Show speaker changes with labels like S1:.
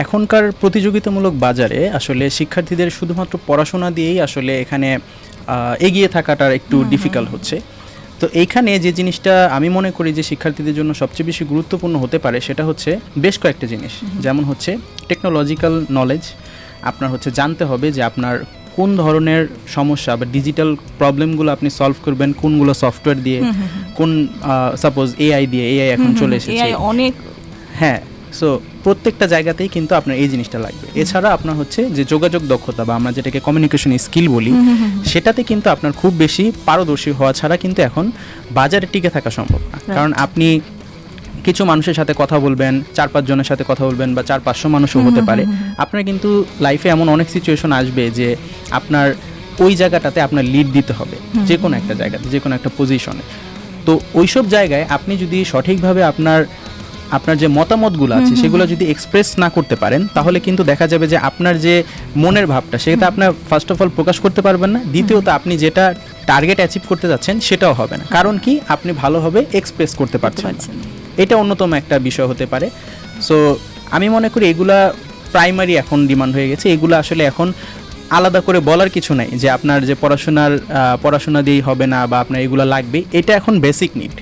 S1: এখনকার প্রতিযোগিতামূলক বাজারে আসলে শিক্ষার্থীদের শুধুমাত্র পড়াশোনা দিয়েই আসলে এখানে এগিয়ে থাকাটা একটু ডিফিকাল্ট হচ্ছে। তো এইখানে যে জিনিসটা আমি মনে করি যে শিক্ষার্থীদের জন্য সবচেয়ে বেশি গুরুত্বপূর্ণ হতে পারে সেটা হচ্ছে বেশ কয়েকটা জিনিস, যেমন হচ্ছে টেকনোলজিক্যাল নলেজ। আপনার হচ্ছে জানতে হবে যে আপনার কোন ধরনের সমস্যা বা ডিজিটাল প্রবলেমগুলো আপনি সলভ করবেন কোনগুলো সফটওয়্যার দিয়ে, কোন সাপোজ এআই দিয়ে, এআই এখন চলে এসেছে
S2: অনেক।
S1: হ্যাঁ, সো প্রত্যেকটা জায়গাতেই কিন্তু আপনার এই জিনিসটা লাগবে। এছাড়া আপনার হচ্ছে যে যোগাযোগ দক্ষতা বা আমরা যেটাকে কমিউনিকেশন স্কিল বলি, সেটাতে কিন্তু আপনার খুব বেশি পারদর্শী হওয়া ছাড়া কিন্তু এখন বাজারে টিকে থাকা সম্ভব না। কারণ আপনি কিছু মানুষের সাথে কথা বলবেন, 4-5 জনের সাথে কথা বলবেন বা 400-500 মানুষও হতে পারে। আপনার কিন্তু লাইফে এমন অনেক সিচুয়েশন আসবে যে আপনার ওই জায়গাটাতে আপনার লিড দিতে হবে, যে কোনো একটা জায়গাতে, যে কোনো একটা পজিশনে। তো ওইসব জায়গায় আপনি যদি সঠিকভাবে আপনার যে মতামতগুলো আছে সেগুলো যদি এক্সপ্রেস না করতে পারেন, তাহলে কিন্তু দেখা যাবে যে আপনার যে মনের ভাবটা সেটা আপনার ফার্স্ট অফ অল প্রকাশ করতে পারবেন না, দ্বিতীয়ত আপনি যেটা টার্গেট অ্যাচিভ করতে যাচ্ছেন সেটাও হবে না। কারণ কি, আপনি ভালোভাবে এক্সপ্রেস করতে পারছেন না। এটা অন্যতম একটা বিষয় হতে পারে। সো আমি মনে করি এগুলা প্রাইমারি এখন ডিমান্ড হয়ে গেছে। এগুলো আসলে এখন আলাদা করে বলার কিছু নাই যে আপনার যে পড়াশোনা দিয়েই হবে না বা আপনার এগুলো লাগবে, এটা এখন বেসিক নিড।